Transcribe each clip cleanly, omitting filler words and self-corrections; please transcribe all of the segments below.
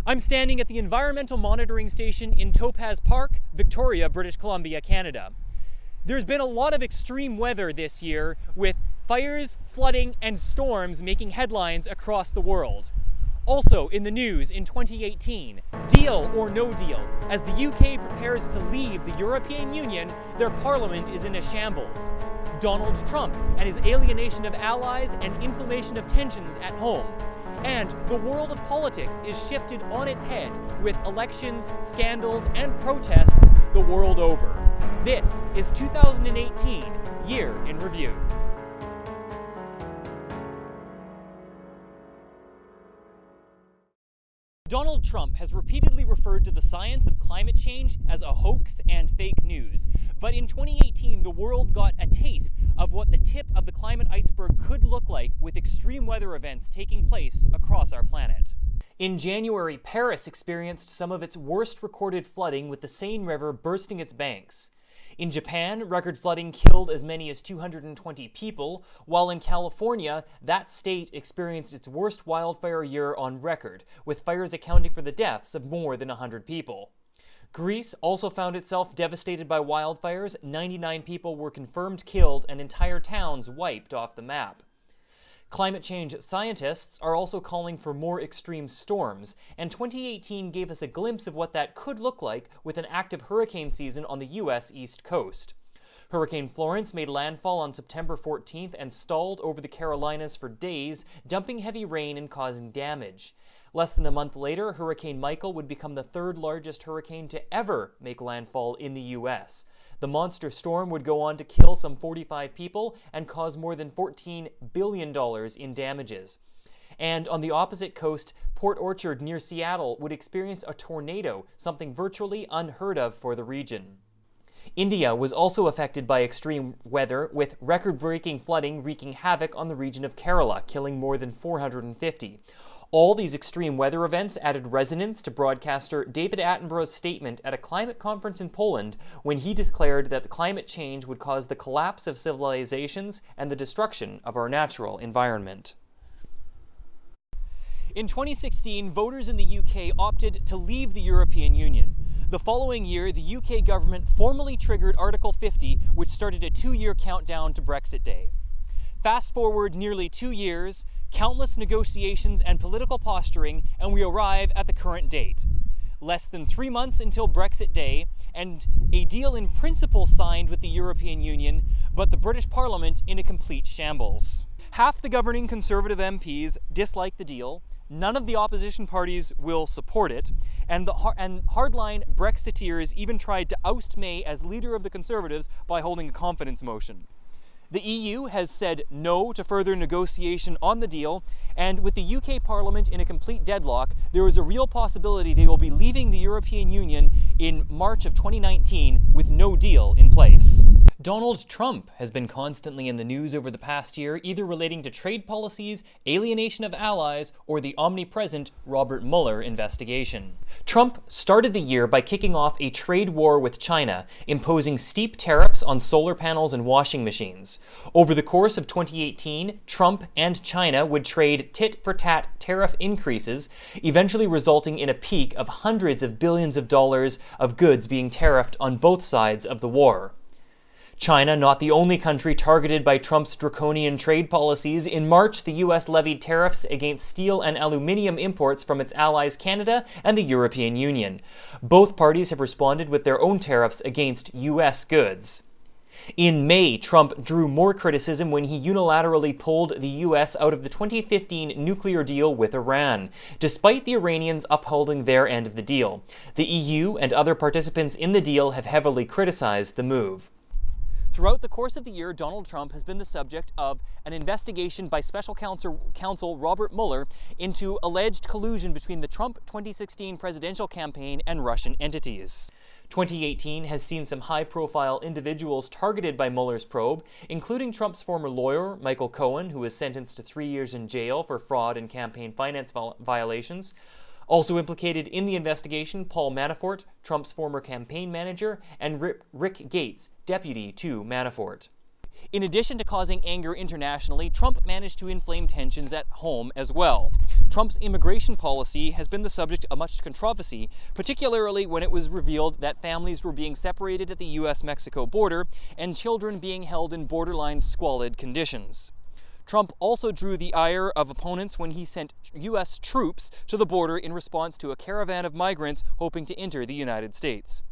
I'm standing at the Environmental Monitoring Station in Topaz Park, Victoria, British Columbia, Canada. There's been a lot of extreme weather this year, with fires, flooding, and storms making headlines across the world. Also in the news in 2018, deal or no deal. As the UK prepares to leave the European Union, their parliament is in a shambles. Donald Trump and his alienation of allies and inflammation of tensions at home. And the world of politics is shifted on its head with elections, scandals, and protests the world over. This is 2018 Year in Review. Donald Trump has repeatedly referred to the science of climate change as a hoax and fake news. But in 2018, the world got a taste of what the tip of the climate iceberg could look like with extreme weather events taking place across our planet. In January, Paris experienced some of its worst recorded flooding, with the Seine River bursting its banks. In Japan, record flooding killed as many as 220 people, while in California, that state experienced its worst wildfire year on record, with fires accounting for the deaths of more than 100 people. Greece also found itself devastated by wildfires. 99 people were confirmed killed and entire towns wiped off the map. Climate change scientists are also calling for more extreme storms, and 2018 gave us a glimpse of what that could look like with an active hurricane season on the U.S. East Coast. Hurricane Florence made landfall on September 14th and stalled over the Carolinas for days, dumping heavy rain and causing damage. Less than a month later, Hurricane Michael would become the third largest hurricane to ever make landfall in the U.S. The monster storm would go on to kill some 45 people and cause more than $14 billion in damages. And on the opposite coast, Port Orchard near Seattle would experience a tornado, something virtually unheard of for the region. India was also affected by extreme weather, with record-breaking flooding wreaking havoc on the region of Kerala, killing more than 450. All these extreme weather events added resonance to broadcaster David Attenborough's statement at a climate conference in Poland when he declared that climate change would cause the collapse of civilizations and the destruction of our natural environment. In 2016, voters in the UK opted to leave the European Union. The following year, the UK government formally triggered Article 50, which started a 2-year countdown to Brexit Day. Fast forward nearly 2 years, countless negotiations and political posturing, and we arrive at the current date. Less than 3 months until Brexit Day, and a deal in principle signed with the European Union, but the British Parliament in a complete shambles. Half the governing Conservative MPs dislike the deal, none of the opposition parties will support it, and hardline Brexiteers even tried to oust May as leader of the Conservatives by holding a confidence motion. The EU has said no to further negotiation on the deal, and with the UK Parliament in a complete deadlock, there is a real possibility they will be leaving the European Union in March of 2019 with no deal in place. Donald Trump has been constantly in the news over the past year, either relating to trade policies, alienation of allies, or the omnipresent Robert Mueller investigation. Trump started the year by kicking off a trade war with China, imposing steep tariffs on solar panels and washing machines. Over the course of 2018, Trump and China would trade tit-for-tat tariff increases, eventually resulting in a peak of hundreds of billions of dollars of goods being tariffed on both sides of the war. China, not the only country targeted by Trump's draconian trade policies. In March, the U.S. levied tariffs against steel and aluminum imports from its allies Canada and the European Union. Both parties have responded with their own tariffs against U.S. goods. In May, Trump drew more criticism when he unilaterally pulled the U.S. out of the 2015 nuclear deal with Iran, despite the Iranians upholding their end of the deal. The EU and other participants in the deal have heavily criticized the move. Throughout the course of the year, Donald Trump has been the subject of an investigation by Special Counsel Robert Mueller into alleged collusion between the Trump 2016 presidential campaign and Russian entities. 2018 has seen some high-profile individuals targeted by Mueller's probe, including Trump's former lawyer, Michael Cohen, who was sentenced to 3 years in jail for fraud and campaign finance violations. Also implicated in the investigation, Paul Manafort, Trump's former campaign manager, and Rick Gates, deputy to Manafort. In addition to causing anger internationally, Trump managed to inflame tensions at home as well. Trump's immigration policy has been the subject of much controversy, particularly when it was revealed that families were being separated at the US-Mexico border and children being held in borderline squalid conditions. Trump also drew the ire of opponents when he sent US troops to the border in response to a caravan of migrants hoping to enter the United States.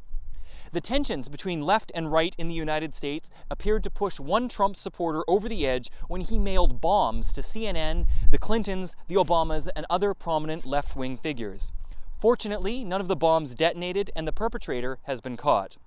The tensions between left and right in the United States appeared to push one Trump supporter over the edge when he mailed bombs to CNN, the Clintons, the Obamas, and other prominent left-wing figures. Fortunately, none of the bombs detonated, and the perpetrator has been caught.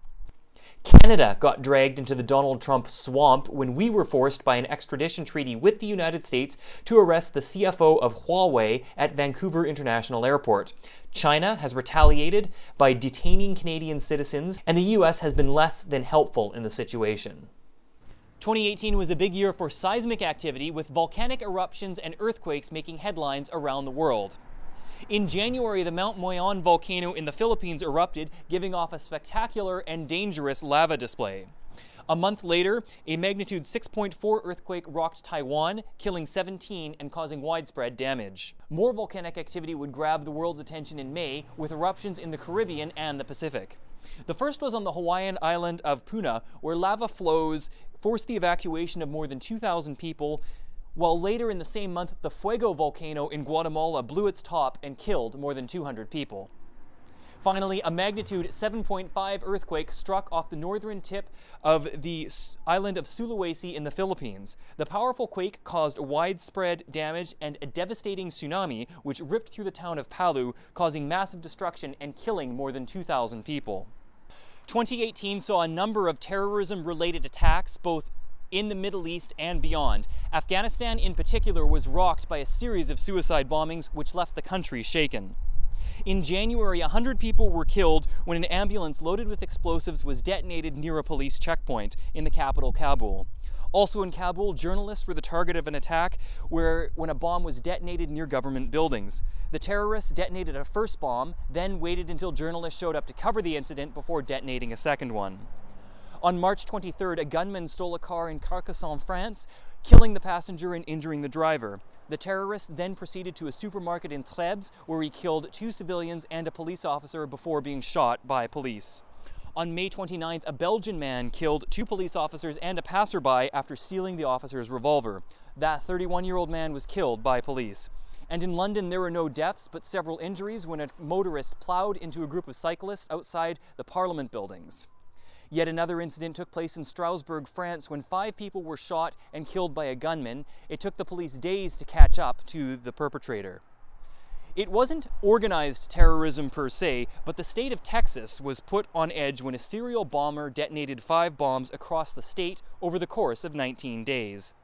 Canada got dragged into the Donald Trump swamp when we were forced by an extradition treaty with the United States to arrest the CFO of Huawei at Vancouver International Airport. China has retaliated by detaining Canadian citizens, and the US has been less than helpful in the situation. 2018 was a big year for seismic activity, with volcanic eruptions and earthquakes making headlines around the world. In January, the Mount Moyon volcano in the Philippines erupted, giving off a spectacular and dangerous lava display. A month later, a magnitude 6.4 earthquake rocked Taiwan, killing 17 and causing widespread damage. More volcanic activity would grab the world's attention in May, with eruptions in the Caribbean and the Pacific. The first was on the Hawaiian island of Puna, where lava flows forced the evacuation of more than 2,000 people, while later in the same month, the Fuego volcano in Guatemala blew its top and killed more than 200 people. Finally, a magnitude 7.5 earthquake struck off the northern tip of the island of Sulawesi in the Philippines. The powerful quake caused widespread damage and a devastating tsunami, which ripped through the town of Palu, causing massive destruction and killing more than 2,000 people. 2018 saw a number of terrorism-related attacks, both in the Middle East and beyond. Afghanistan in particular was rocked by a series of suicide bombings which left the country shaken. In January, 100 people were killed when an ambulance loaded with explosives was detonated near a police checkpoint in the capital, Kabul. Also in Kabul, journalists were the target of an attack when a bomb was detonated near government buildings. The terrorists detonated a first bomb, then waited until journalists showed up to cover the incident before detonating a second one. On March 23rd, a gunman stole a car in Carcassonne, France, killing the passenger and injuring the driver. The terrorist then proceeded to a supermarket in Trebes, where he killed 2 civilians and a police officer before being shot by police. On May 29th, a Belgian man killed 2 police officers and a passerby after stealing the officer's revolver. That 31-year-old man was killed by police. And in London, there were no deaths, but several injuries when a motorist plowed into a group of cyclists outside the Parliament buildings. Yet another incident took place in Strasbourg, France, when 5 people were shot and killed by a gunman. It took the police days to catch up to the perpetrator. It wasn't organized terrorism per se, but the state of Texas was put on edge when a serial bomber detonated 5 bombs across the state over the course of 19 days.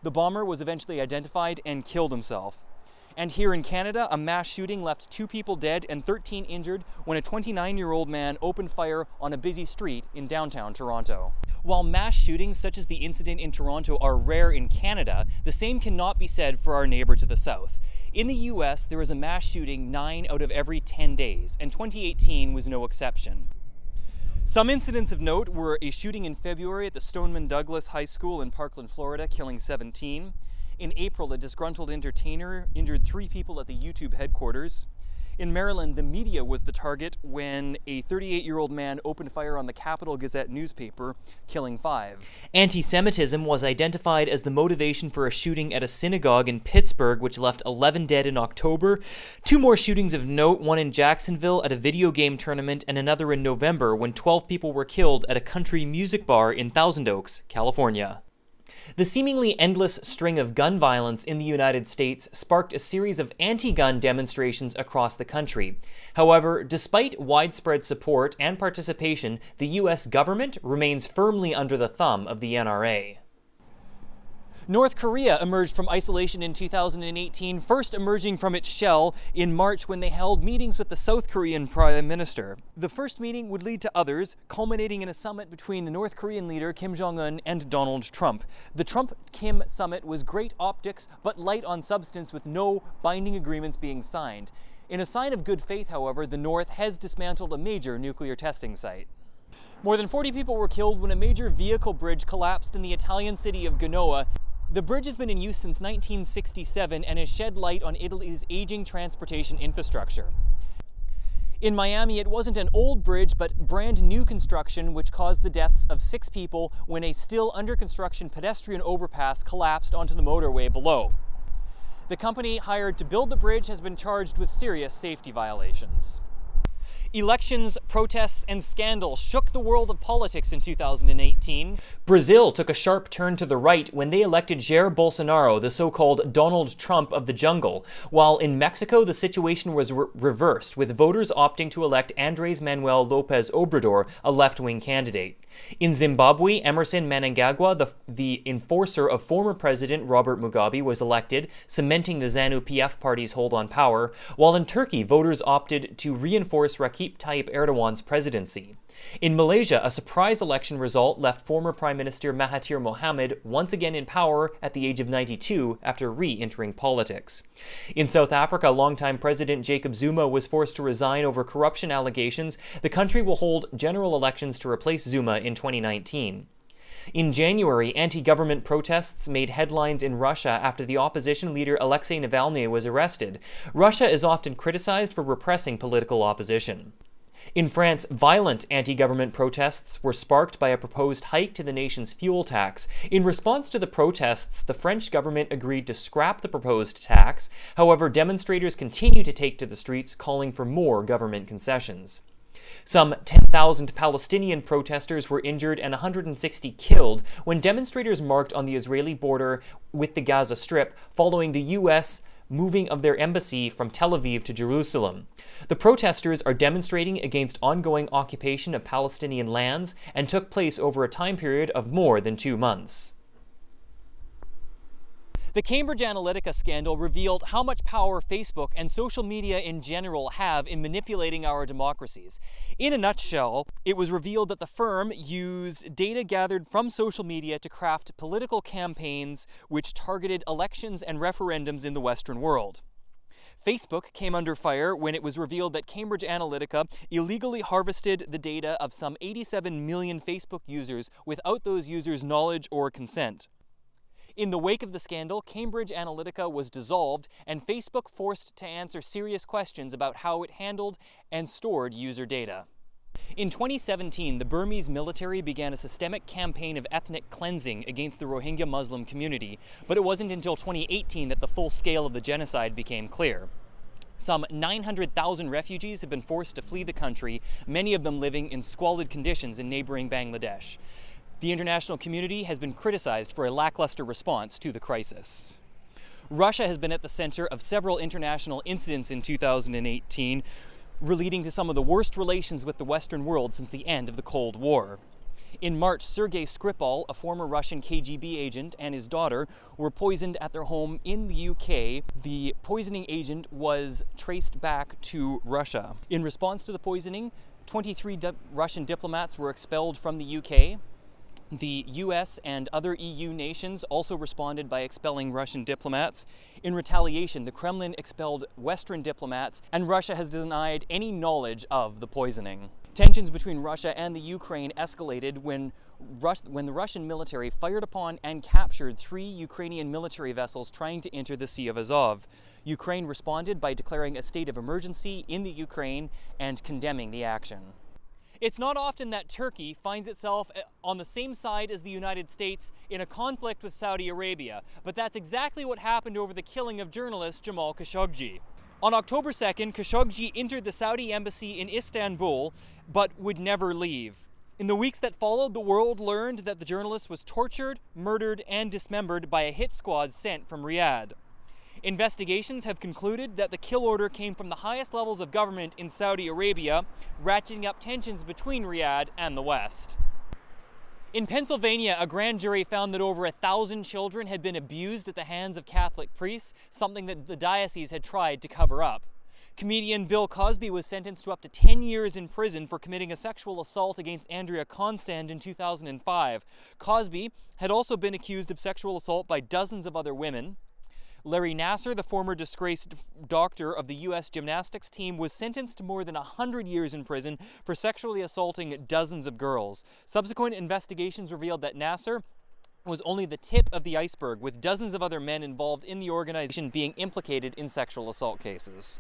The bomber was eventually identified and killed himself. And here in Canada, a mass shooting left 2 people dead and 13 injured when a 29-year-old man opened fire on a busy street in downtown Toronto. While mass shootings such as the incident in Toronto are rare in Canada, the same cannot be said for our neighbor to the south. In the US, there is a mass shooting 9 out of every 10 days, and 2018 was no exception. Some incidents of note were a shooting in February at the Stoneman Douglas High School in Parkland, Florida, killing 17. In April, a disgruntled entertainer injured 3 people at the YouTube headquarters. In Maryland, the media was the target when a 38-year-old man opened fire on the Capital Gazette newspaper, killing 5. Anti-Semitism was identified as the motivation for a shooting at a synagogue in Pittsburgh, which left 11 dead in October. 2 more shootings of note, one in Jacksonville at a video game tournament and another in November when 12 people were killed at a country music bar in Thousand Oaks, California. The seemingly endless string of gun violence in the United States sparked a series of anti-gun demonstrations across the country. However, despite widespread support and participation, the U.S. government remains firmly under the thumb of the NRA. North Korea emerged from isolation in 2018, first emerging from its shell in March when they held meetings with the South Korean Prime Minister. The first meeting would lead to others, culminating in a summit between the North Korean leader Kim Jong-un and Donald Trump. The Trump-Kim summit was great optics, but light on substance, with no binding agreements being signed. In a sign of good faith, however, the North has dismantled a major nuclear testing site. More than 40 people were killed when a major vehicle bridge collapsed in the Italian city of Genoa. The bridge has been in use since 1967 and has shed light on Italy's aging transportation infrastructure. In Miami, it wasn't an old bridge, but brand new construction, which caused the deaths of 6 people when a still under construction pedestrian overpass collapsed onto the motorway below. The company hired to build the bridge has been charged with serious safety violations. Elections, protests, and scandals shook the world of politics in 2018. Brazil took a sharp turn to the right when they elected Jair Bolsonaro, the so-called Donald Trump of the jungle, while in Mexico the situation was reversed, with voters opting to elect Andrés Manuel López Obrador, a left-wing candidate. In Zimbabwe, Emerson Mnangagwa, the enforcer of former President Robert Mugabe, was elected, cementing the ZANU-PF party's hold on power, while in Turkey, voters opted to reinforce Recep Tayyip Erdogan's presidency. In Malaysia, a surprise election result left former Prime Minister Mahathir Mohamad once again in power at the age of 92 after re-entering politics. In South Africa, longtime President Jacob Zuma was forced to resign over corruption allegations. The country will hold general elections to replace Zuma in 2019. In January, anti-government protests made headlines in Russia after the opposition leader Alexei Navalny was arrested. Russia is often criticized for repressing political opposition. In France, violent anti-government protests were sparked by a proposed hike to the nation's fuel tax. In response to the protests, the French government agreed to scrap the proposed tax. However, demonstrators continue to take to the streets, calling for more government concessions. Some 10,000 Palestinian protesters were injured and 160 killed when demonstrators marched on the Israeli border with the Gaza Strip following the U.S. moving of their embassy from Tel Aviv to Jerusalem. The protesters are demonstrating against ongoing occupation of Palestinian lands and took place over a time period of more than 2 months. The Cambridge Analytica scandal revealed how much power Facebook and social media in general have in manipulating our democracies. In a nutshell, it was revealed that the firm used data gathered from social media to craft political campaigns which targeted elections and referendums in the Western world. Facebook came under fire when it was revealed that Cambridge Analytica illegally harvested the data of some 87 million Facebook users without those users' knowledge or consent. In the wake of the scandal, Cambridge Analytica was dissolved and Facebook forced to answer serious questions about how it handled and stored user data. In 2017, the Burmese military began a systemic campaign of ethnic cleansing against the Rohingya Muslim community, but it wasn't until 2018 that the full scale of the genocide became clear. Some 900,000 refugees have been forced to flee the country, many of them living in squalid conditions in neighboring Bangladesh. The international community has been criticized for a lackluster response to the crisis. Russia has been at the center of several international incidents in 2018, leading to some of the worst relations with the Western world since the end of the Cold War. In March, Sergei Skripal, a former Russian KGB agent, and his daughter were poisoned at their home in the UK. The poisoning agent was traced back to Russia. In response to the poisoning, 23 Russian diplomats were expelled from the UK. The US and other EU nations also responded by expelling Russian diplomats. In retaliation, the Kremlin expelled Western diplomats, and Russia has denied any knowledge of the poisoning. Tensions between Russia and the Ukraine escalated when the Russian military fired upon and captured 3 Ukrainian military vessels trying to enter the Sea of Azov. Ukraine responded by declaring a state of emergency in the Ukraine and condemning the action. It's not often that Turkey finds itself on the same side as the United States in a conflict with Saudi Arabia, but that's exactly what happened over the killing of journalist Jamal Khashoggi. On October 2nd, Khashoggi entered the Saudi embassy in Istanbul, but would never leave. In the weeks that followed, the world learned that the journalist was tortured, murdered, and dismembered by a hit squad sent from Riyadh. Investigations have concluded that the kill order came from the highest levels of government in Saudi Arabia, ratcheting up tensions between Riyadh and the West. In Pennsylvania, a grand jury found that over 1,000 children had been abused at the hands of Catholic priests, something that the diocese had tried to cover up. Comedian Bill Cosby was sentenced to up to 10 years in prison for committing a sexual assault against Andrea Constand in 2005. Cosby had also been accused of sexual assault by dozens of other women. Larry Nassar, the former disgraced doctor of the U.S. gymnastics team, was sentenced to more than 100 years in prison for sexually assaulting dozens of girls. Subsequent investigations revealed that Nassar was only the tip of the iceberg, with dozens of other men involved in the organization being implicated in sexual assault cases.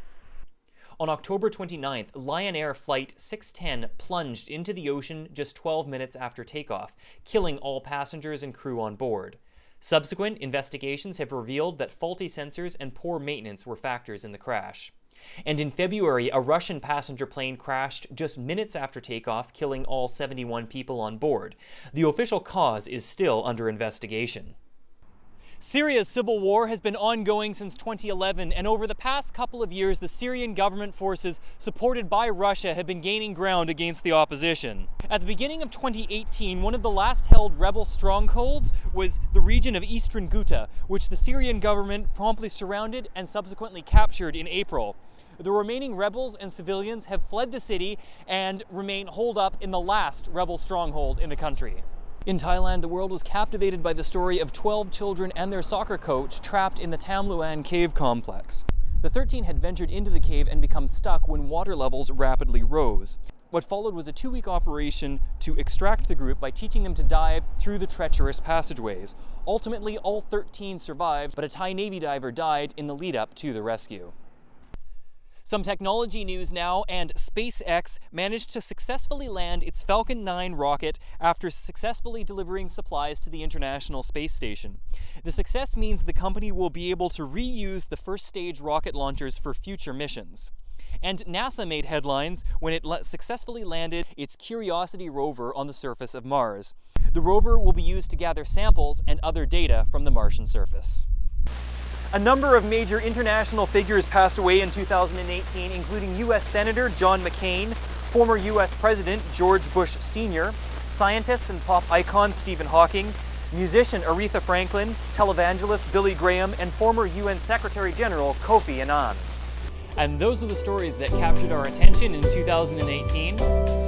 On October 29th, Lion Air Flight 610 plunged into the ocean just 12 minutes after takeoff, killing all passengers and crew on board. Subsequent investigations have revealed that faulty sensors and poor maintenance were factors in the crash. And in February, a Russian passenger plane crashed just minutes after takeoff, killing all 71 people on board. The official cause is still under investigation. Syria's civil war has been ongoing since 2011, and over the past couple of years, the Syrian government forces, supported by Russia, have been gaining ground against the opposition. At the beginning of 2018, one of the last held rebel strongholds was the region of eastern Ghouta, which the Syrian government promptly surrounded and subsequently captured in April. The remaining rebels and civilians have fled the city and remain holed up in the last rebel stronghold in the country. In Thailand, the world was captivated by the story of 12 children and their soccer coach trapped in the Tam Luang cave complex. The 13 had ventured into the cave and become stuck when water levels rapidly rose. What followed was a 2-week operation to extract the group by teaching them to dive through the treacherous passageways. Ultimately, all 13 survived, but a Thai Navy diver died in the lead-up to the rescue. Some technology news now, and SpaceX managed to successfully land its Falcon 9 rocket after successfully delivering supplies to the International Space Station. The success means the company will be able to reuse the first stage rocket launchers for future missions. And NASA made headlines when it successfully landed its Curiosity rover on the surface of Mars. The rover will be used to gather samples and other data from the Martian surface. A number of major international figures passed away in 2018, including U.S. Senator John McCain, former U.S. President George Bush Sr., scientist and pop icon Stephen Hawking, musician Aretha Franklin, televangelist Billy Graham, and former UN Secretary General Kofi Annan. And those are the stories that captured our attention in 2018.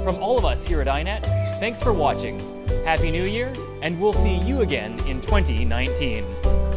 From all of us here at INET, thanks for watching. Happy New Year, and we'll see you again in 2019.